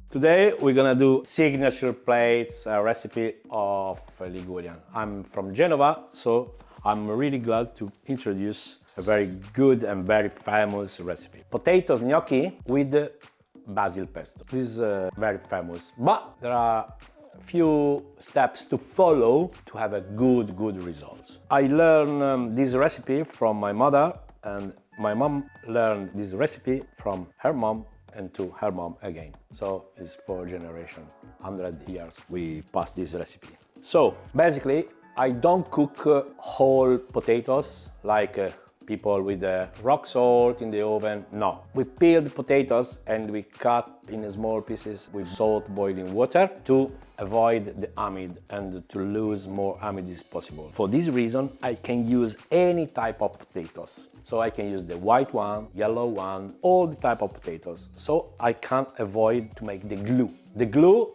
Today we're gonna do signature plates, a recipe of Ligurian. I'm from Genova, so I'm really glad to introduce a very good and very famous recipe. Potatoes gnocchi with basil pesto. This is very famous, but there are a few steps to follow to have a good results. I learned this recipe from my mother, and my mom learned this recipe from her mom and to her mom again. So it's 4 generations, 100 years we pass this recipe. So basically I don't cook whole potatoes like people with rock salt in the oven. No, we peel the potatoes and we cut in small pieces with salt boiling water to avoid the amide and to lose more amide as possible. For this reason, I can use any type of potatoes. So I can use the white one, yellow one, all the type of potatoes. So I can avoid to make the glue. The glue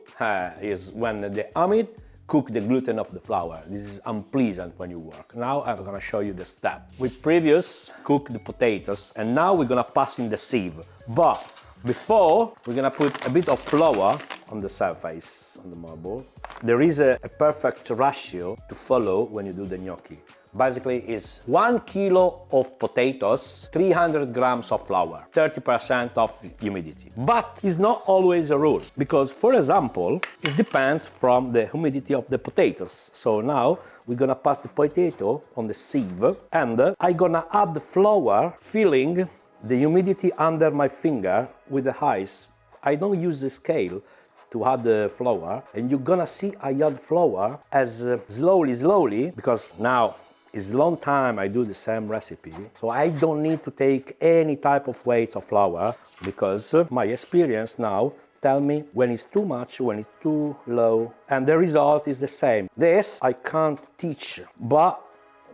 is when the amide cook the gluten of the flour. This is unpleasant when you work. Now I'm gonna show you the step. We previous cook the potatoes and now we're gonna pass in the sieve. But before, we're gonna put a bit of flour on the surface, on the marble. There is a perfect ratio to follow when you do the gnocchi. Basically, it's 1 kilo of potatoes, 300 grams of flour, 30% of humidity. But it's not always a rule, because for example, it depends from the humidity of the potatoes. So now we're gonna pass the potato on the sieve and I'm gonna add the flour, feeling the humidity under my finger with the ice. I don't use the scale to add the flour, and you're gonna see I add flour as slowly, because now it's a long time I do the same recipe, so I don't need to take any type of weights of flour, because my experience now tell me when it's too much, when it's too low, and the result is the same. This I can't teach, but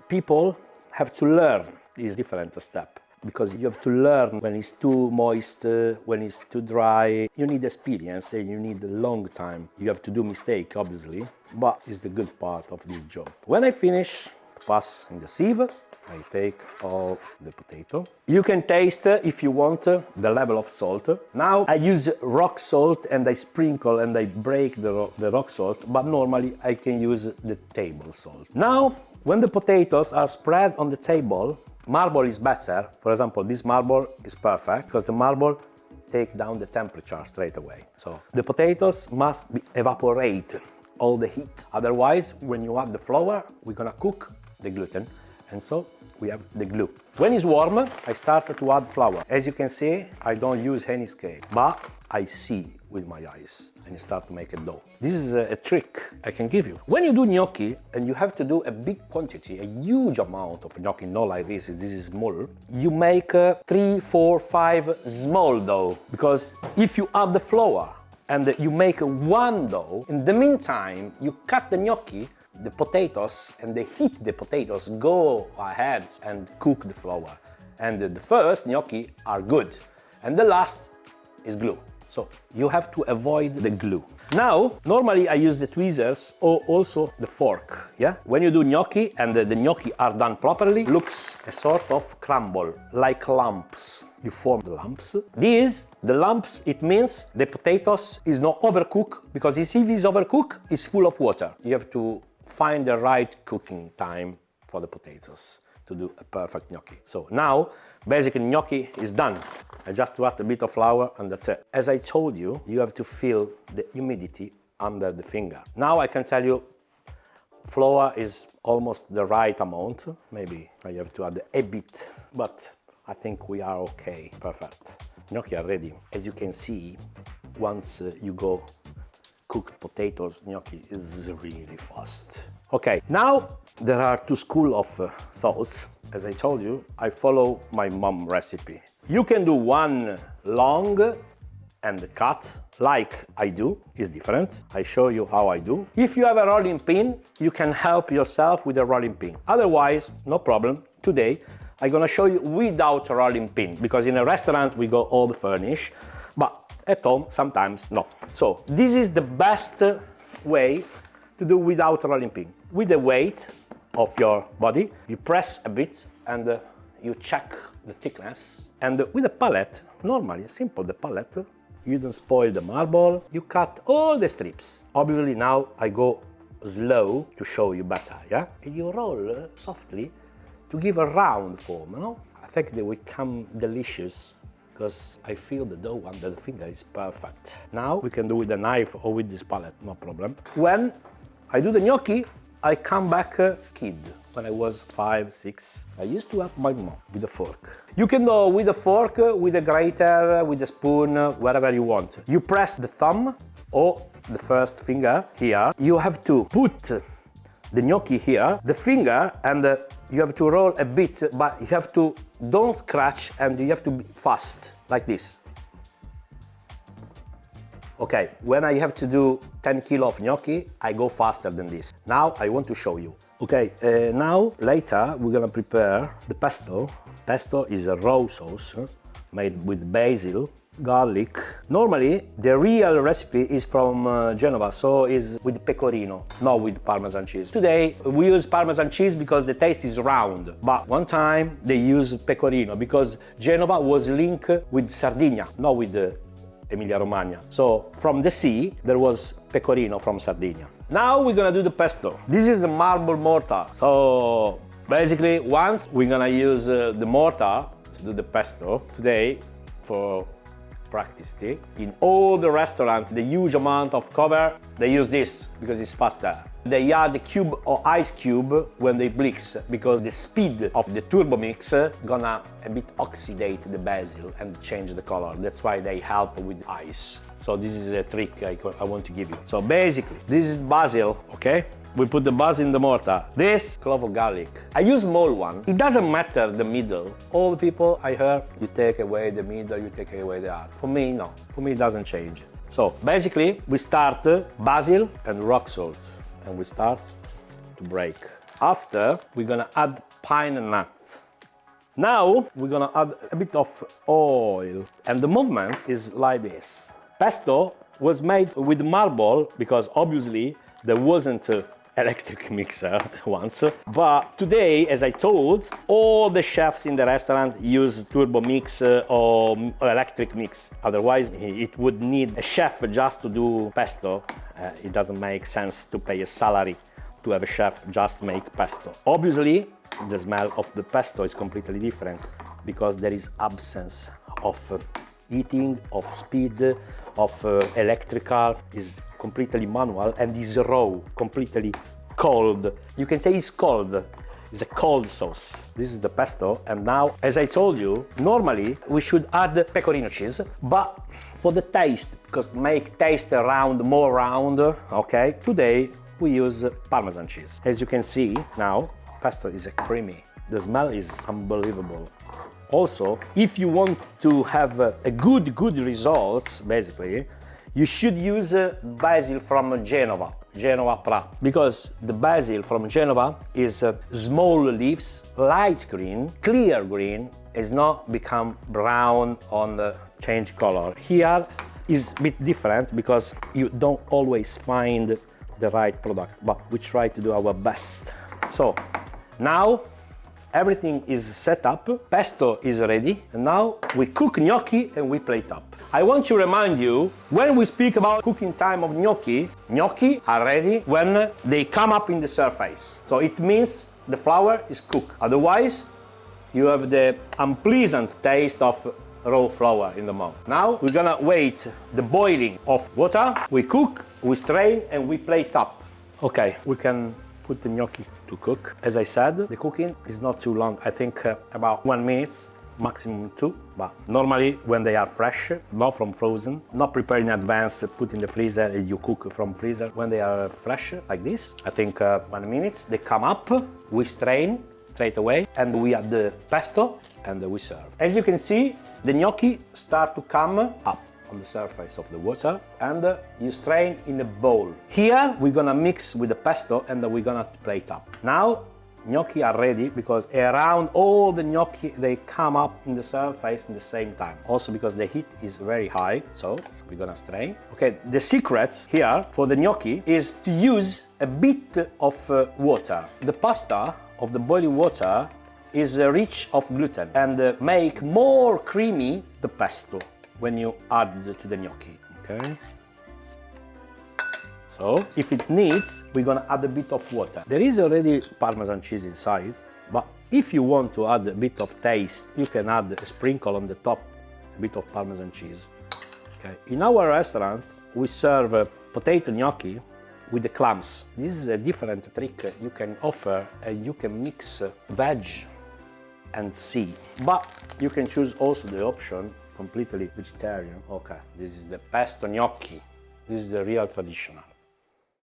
people have to learn this different step, because you have to learn when it's too moist, when it's too dry. You need experience and you need a long time. You have to do mistake, obviously, but it's the good part of this job. When I finish, pass in the sieve, I take all the potato. You can taste, if you want, the level of salt. Now I use rock salt and I sprinkle and I break the rock salt, but normally I can use the table salt. Now, when the potatoes are spread on the table, marble is better. For example, this marble is perfect because the marble take down the temperature straight away. So the potatoes must evaporate all the heat. Otherwise, when you add the flour, we're gonna cook the gluten, and so we have the glue. When it's warm, I start to add flour. As you can see, I don't use any scale, but I see with my eyes and start to make a dough. This is a trick I can give you. When you do gnocchi and you have to do a big quantity, a huge amount of gnocchi, not like this is small, you make 3, 4, 5 small dough, because if you add the flour and you make one dough, in the meantime you cut the gnocchi, the potatoes, and the heat the potatoes go ahead and cook the flour. And the first gnocchi are good, and the last is glue. So you have to avoid the glue. Now, normally I use the tweezers or also the fork, yeah? When you do gnocchi and the gnocchi are done properly, looks a sort of crumble, like lumps. You form the lumps. The lumps, it means the potatoes is not overcooked, because if it's overcooked, it's full of water. You have to find the right cooking time for the potatoes to do a perfect gnocchi. So now, basically gnocchi is done. I just add a bit of flour and that's it. As I told you, you have to feel the humidity under the finger. Now I can tell you, flour is almost the right amount. Maybe I have to add a bit, but I think we are okay, perfect. Gnocchi are ready. As you can see, once you go cooked potatoes, gnocchi is really fast. Okay, now there are two schools of thoughts. As I told you, I follow my mom recipe. You can do one long and cut, like I do, is different. I show you how I do. If you have a rolling pin, you can help yourself with a rolling pin. Otherwise, no problem. Today, I'm gonna show you without a rolling pin, because in a restaurant we go all furnished, but at home sometimes not. So this is the best way to do without a rolling pin. With the weight of your body, you press a bit and you check the thickness. And with a palette, normally, simple, the palette, you don't spoil the marble, you cut all the strips. Obviously now I go slow to show you better, yeah? And you roll softly to give a round form, no? I think they will come delicious because I feel the dough under the finger is perfect. Now we can do with a knife or with this palette, no problem. When I do the gnocchi, I come back a kid. When I was 5, 6, I used to help my mom with a fork. You can do with a fork, with a grater, with a spoon, whatever you want. You press the thumb or the first finger here. You have to put the gnocchi here, the finger, and you have to roll a bit, but you have to don't scratch and you have to be fast, like this. Okay, when I have to do 10 kilo of gnocchi, I go faster than this. Now I want to show you. Okay, now later we're gonna prepare the pesto. Pesto is a raw sauce made with basil, garlic. Normally, the real recipe is from Genova, so is with pecorino, not with Parmesan cheese. Today, we use Parmesan cheese because the taste is round, but one time they used pecorino because Genova was linked with Sardinia, not with Emilia-Romagna. So from the sea, there was pecorino from Sardinia. Now we're gonna do the pesto. This is the marble mortar. So basically, once we're gonna use the mortar to do the pesto. Today, for practice, in all the restaurants, the huge amount of cover, they use this because it's faster. They add the cube or ice cube when they blix because the speed of the turbo mix gonna a bit oxidate the basil and change the color. That's why they help with ice. So this is a trick I want to give you. So basically, this is basil, okay? We put the basil in the mortar. This clove of garlic. I use small one. It doesn't matter the middle. All the people I heard, you take away the middle, you take away the heart. For me, no. For me, it doesn't change. So basically, we start basil and rock salt. And we start to break. After, we're gonna add pine nuts. Now, we're gonna add a bit of oil. And the movement is like this. Pesto was made with marble because obviously there wasn't electric mixer once. But today, as I told, all the chefs in the restaurant use turbo mix or electric mix. Otherwise, it would need a chef just to do pesto. It doesn't make sense to pay a salary to have a chef just make pesto. Obviously, the smell of the pesto is completely different because there is absence of heating, of speed, of electrical, is completely manual and is raw, completely cold. You can say it's cold. It's a cold sauce. This is the pesto, and now, as I told you, normally we should add pecorino cheese, but for the taste, because make taste round, more round, okay? Today we use Parmesan cheese. As you can see now, pesto is creamy. The smell is unbelievable. Also, if you want to have a good results, basically, you should use basil from Genova, Genova Pra, because the basil from Genova is small leaves, light green, clear green, is not become brown on the change color. Here is a bit different because you don't always find the right product, but we try to do our best. So now everything is set up, pesto is ready, and now we cook gnocchi and we plate up. I want to remind you, when we speak about cooking time of gnocchi, gnocchi are ready when they come up in the surface. So it means the flour is cooked. Otherwise, you have the unpleasant taste of raw flour in the mouth. Now we're gonna wait the boiling of water. We cook, we strain, and we plate up. Okay, we can put the gnocchi to cook. As I said, the cooking is not too long. I think about 1 minute, maximum 2. But normally when they are fresh, not from frozen, not prepared in advance, put in the freezer and you cook from freezer. When they are fresh, like this, I think 1 minute, they come up, we strain straight away, and we add the pesto and we serve. As you can see, the gnocchi start to come up on the surface of the water, and you strain in a bowl. Here we're gonna mix with the pesto and we're gonna plate up. Now gnocchi are ready because around all the gnocchi they come up in the surface in the same time. Also because the heat is very high, so we're gonna strain. Okay, the secret here for the gnocchi is to use a bit of water. The pasta of the boiling water is rich of gluten and make more creamy the pesto. when you add to the gnocchi, okay? So, if it needs, we're gonna add a bit of water. There is already Parmesan cheese inside, but if you want to add a bit of taste, you can add a sprinkle on the top, a bit of Parmesan cheese. Okay. In our restaurant, we serve potato gnocchi with the clams. This is a different trick you can offer, and you can mix veg and sea. But you can choose also the option completely vegetarian. Okay, this is the pesto gnocchi. This is the real traditional.